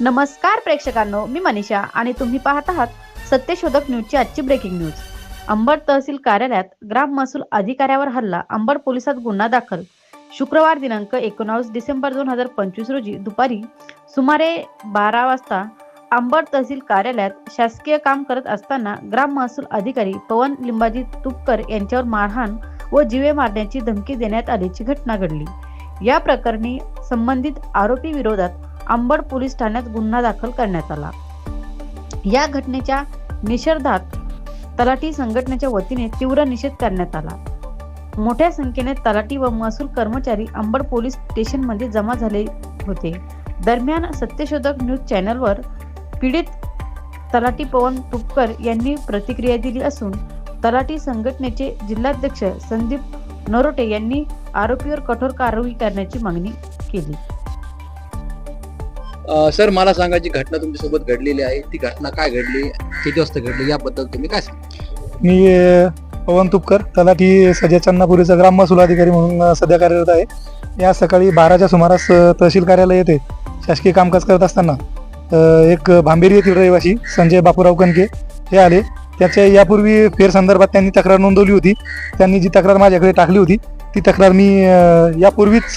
नमस्कार प्रेक्षकांनो, मी मनीषा आणि तुम्ही पाहत आहात सत्यशोधक न्यूजची आजची ब्रेकिंग न्यूज। अंबड तहसील कार्यालयात ग्राम महसूल अधिकाऱ्यावर हल्ला, अंबड पोलिसात गुन्हा दाखल। शुक्रवार दिनांक 19 डिसेंबर 2025 रोजी दुपारी सुमारे 12 वाजता अंबड तहसील कार्यालयात शासकीय काम करत असताना ग्राम महसूल अधिकारी पवन लिंबाजी तुपकर यांच्यावर मारहाण व जीवे मारण्याची धमकी देण्यात आल्याची घटना घडली। या प्रकरणी संबंधित आरोपी विरोधात अंबड पोलीस ठाण्यात गुन्हा दाखल करण्यात आला। या घटनेच्या निषेधार्थ तलाठी संघटनेच्या वतीने तीव्र निषेध करण्यात आला। मोठ्या संख्येने तलाठी व महसूल कर्मचारी अंबड पोलीस स्टेशन मध्ये जमा झाले होते। दरम्यान सत्यशोधक न्यूज चॅनलवर पीडित तलाठी पवन तुपकर यांनी प्रतिक्रिया दिली असून तलाठी संघटनेचे जिल्हाध्यक्ष संदीप नरोटे यांनी आरोपीवर कठोर कारवाई करण्याची मागणी केली। सर, मला सांगा, जी घटना तुमच्यासोबत घडलेली आहे ती घटना काय घडली, किती वाजता घडली, याबद्दल तुम्ही काय सांगा? मी पवन तुपकर, तलाठी सध्या चन्नापुरीचा ग्राम महसूल अधिकारी म्हणून सध्या कार्यरत आहे। या सकाळी 12च्या सुमारास तहसील कार्यालय येथे शासकीय कामकाज करत असताना एक भांबेरी येथील रहिवासी संजय बापूराव कनके हे आले। त्याच्या यापूर्वी फेर संदर्भात त्यांनी तक्रार नोंदवली होती। त्यांनी जी तक्रार माझ्याकडे टाकली होती ती तक्रार मी यापूर्वीच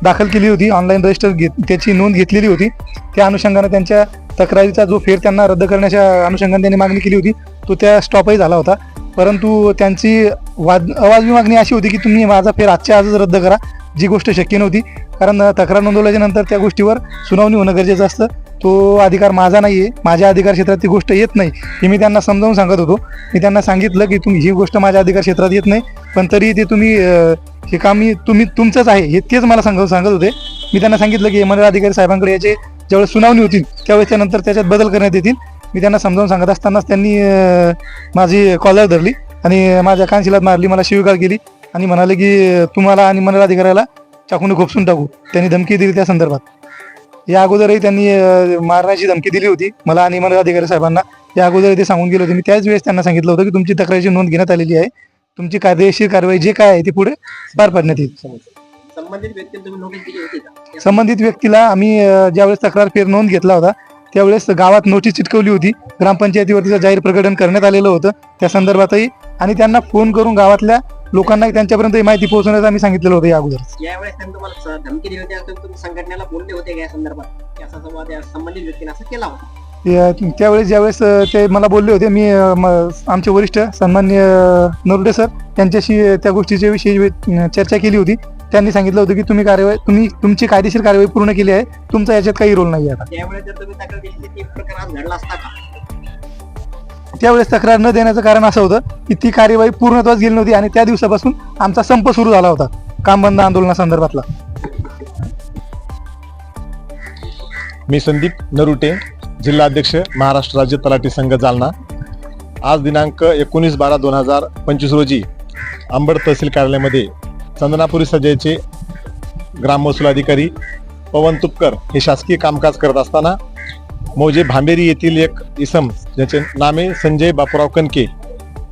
दाखल केली होती, ऑनलाईन रजिस्टर त्याची नोंद घेतलेली होती। त्या अनुषंगाने त्यांच्या तक्रारीचा जो फेर त्यांना रद्द करण्याच्या अनुषंगाने त्यांनी मागणी केली होती तो त्या स्टॉपही झाला होता। परंतु त्यांची अवाजवी मागणी अशी होती की तुम्ही माझा फेर आजच्या आजच रद्द करा, जी गोष्ट शक्य नव्हती, कारण तक्रार नोंदवल्याच्या नंतर त्या गोष्टीवर सुनावणी होणं गरजेचं असतं। तो अधिकार माझा नाही आहे, माझ्या अधिकार क्षेत्रात ती गोष्ट येत नाही हे मी त्यांना समजावून सांगत होतो। मी त्यांना सांगितलं की तुम्ही ही गोष्ट माझ्या अधिकार क्षेत्रात येत नाही, पण तरी ते तुम्ही हे काम तुम्ही तुमचंच आहे हे तेच मला सांगत होते। मी त्यांना सांगितलं की मंडळ अधिकारी साहेबांकडे याचे ज्यावेळेस सुनावणी होतील त्यावेळेस त्यानंतर त्याच्यात बदल करण्यात येतील। मी त्यांना समजावून सांगत असतानाच त्यांनी माझी कॉलर धरली आणि माझ्या कानशिलात मारली, मला शिवीगाळ केली आणि म्हणाले की तुम्हाला आणि मंडळ अधिकाऱ्याला चाकूने खोपसून टाकू। त्यांनी धमकी दिली त्या संदर्भात। या अगोदरही त्यांनी मारण्याची धमकी दिली होती मला आणि मंडळ अधिकारी साहेबांना। या अगोदर ते सांगून गेले होते। मी त्याच वेळेस त्यांना सांगितलं होतं की तुमची तक्रारीची नोंद घेण्यात आलेली आहे, तुमची कायदेशीर कारवाई जे काय आहे ती पुढे पार पाडण्यात येईल। संबंधित व्यक्तीला तुम्ही नोटीस दिली होती का? संबंधित व्यक्तीला आम्ही ज्यावेळेस तक्रार फेर नोंद घेतला होता त्यावेळेस गावात नोटीस चिटकवली होती, ग्रामपंचायतीवरतीचं जाहीर प्रकटन करण्यात आलेलं होतं त्या संदर्भातही, आणि त्यांना फोन करून गावातल्या लोकांना त्यांच्यापर्यंत माहिती पोहोचवण्याचं आम्ही सांगितलेलं होतं या अगोदर। यावेळेस त्यांनी तुम्हाला धमकी दिली होती असं तुम्ही संघटनेला बोलले होते का या संदर्भात, की असा संवाद या संबंधित व्यक्तीने असं केला होता? त्यावेळेस ज्यावेळेस ते मला बोलले होते, मी आमचे वरिष्ठ सन्माननीय नरोटे सर यांच्याशी त्या गोष्टीच्या विषयी चर्चा केली होती। त्यांनी सांगितलं होतं की तुम्ही तुमची कायदेशीर कारवाई पूर्ण केली आहे, तुमचा याच्यात काही रोल नाही आता। त्यावेळेस जर तुम्ही तक्रार दिली ती प्रकार आज घडला असता का? त्यावेळेस तक्रार न देण्याचं कारण असं होतं की ती कार्यवाही पूर्णत्वास गेली नव्हती आणि त्या दिवसापासून आमचा संप सुरू झाला होता काम बंद आंदोलनासंदर्भातला। मी संदीप नरुटे, जिल्हा अध्यक्ष महाराष्ट्र राज्य तलाठी संघ जालना। आज दिनांक 19/12/2025 रोजी अंबड तहसील कार्यालयामध्ये चंदनापुरी सजायचे ग्राम महसूल अधिकारी पवन तुपकर हे शासकीय कामकाज करत असताना मौजे भांबेरी येथील एक इसम ज्याचे नामे संजय बापूराव कनके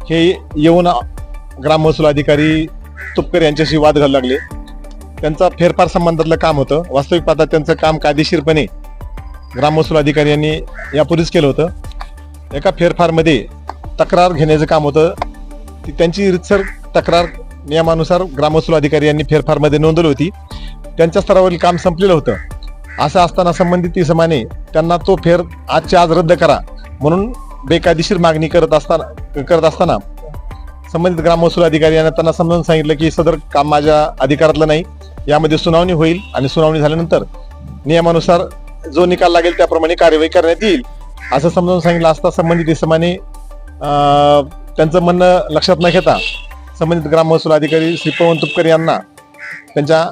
हे येऊन ग्राम महसूल अधिकारी तुपकर यांच्याशी वाद घालू लागले। त्यांचा फेरफार संबंधातलं काम होतं। वास्तविक पाहता त्यांचं काम कायदेशीरपणे ग्राम महसूल अधिकारी यांनी यापूर्वीच केलं होतं। एका फेरफारमध्ये तक्रार घेण्याचं काम होतं, ती त्यांची रितसर तक्रार नियमानुसार ग्राम महसूल अधिकारी यांनी फेरफारमध्ये नोंदवली होती। त्यांच्या स्तरावरील काम संपलेलं होतं। असं असताना संबंधित इसमाने त्यांना तो फेर आजच्या आज रद्द करा म्हणून बेकायदेशीर मागणी करत असताना संबंधित ग्राम महसूल अधिकारी यांनी त्यांना समजावून सांगितलं की सदर काम माझ्या अधिकारातलं नाही, यामध्ये सुनावणी होईल आणि सुनावणी झाल्यानंतर नियमानुसार जो निकाल लागेल त्याप्रमाणे कार्यवाही करण्यात येईल असं समजावून सांगितलं असता संबंधित इसमाने त्यांचं म्हणणं लक्षात न घेता संबंधित ग्राम महसूल अधिकारी श्री पवन तुपकर यांना त्यांच्या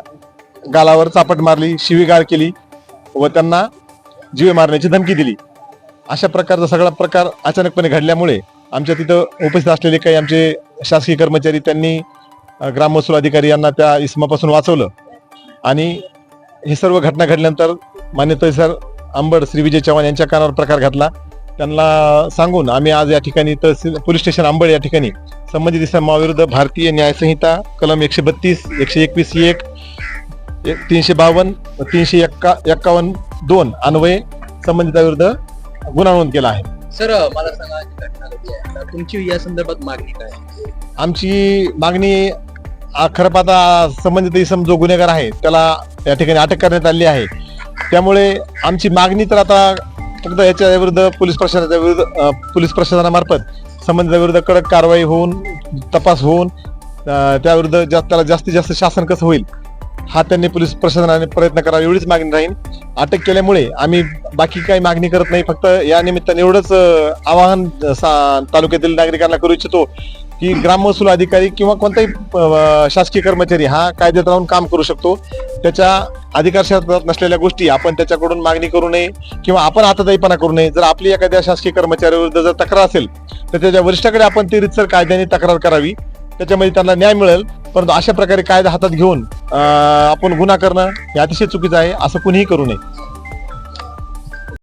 गालावर चापट मारली, शिवीगाळ केली व त्यांना जीवे मारण्याची धमकी दिली। अशा प्रकारचा सगळा प्रकार अचानकपणे घडल्यामुळे आमच्या तिथं उपस्थित असलेले काही आमचे शासकीय कर्मचारी त्यांनी ग्राम महसूल अधिकारी यांना त्या इसमापासून वाचवलं आणि ही सर्व घटना घडल्यानंतर मान्य तहसीलदार अंबड श्री विजय चव्हाण यांच्या कानावर प्रकार घातला। त्यांना सांगून आम्ही आज या ठिकाणी तहसील पोलीस स्टेशन अंबड या ठिकाणी संबंधित इसमाविरुद्ध भारतीय न्याय संहिता कलम 132, 121(1), 352, 351(2) अन्वये संबंधिताविरुद्ध गुन्हा नोंद केला आहे. सर मला सांगा, जी घटना घडली आहे तर तुमची या संदर्भात मागणी काय आहे? आमची मागणी खरं पाहता संबंधित इसम जो गुन्हेगार आहे त्याला या ठिकाणी अटक करण्यात आली आहे. त्यामुळे आमची मागणी तर आता फक्त याच्या विरुद्ध पोलीस प्रशासनामार्फत संबंधिताविरुद्ध कडक कारवाई होऊन तपास होऊन त्याविरुद्ध त्याला जास्तीत जास्त शासन कसं होईल हा त्यांनी पोलीस प्रशासनाने प्रयत्न करावा एवढीच मागणी राहील. अटक केल्यामुळे आम्ही बाकी काही मागणी करत नाही. फक्त या निमित्ताने एवढंच आवाहन तालुक्यातील नागरिकांना करू इच्छितो की ग्राम महसूल अधिकारी किंवा कोणताही शासकीय कर्मचारी हा कायद्यात राहून काम करू शकतो. त्याच्या अधिकार क्षेत्रात नसलेल्या गोष्टी आपण त्याच्याकडून मागणी करू नये किंवा आपण हातादायीपणा करू नये. जर आपली एखाद्या शासकीय कर्मचाऱ्याविरुद्ध जर तक्रार असेल तर त्याच्या वरिष्ठाकडे आपण ती रीतसर कायद्याने तक्रार करावी. त्याच्यामध्ये त्यांना न्याय मिळेल. परंतु अशा प्रकारे कायदा हातात घेऊन आपण गुन्हा करणं हे अतिशय चुकीचं आहे. असं कुणीही करू नये.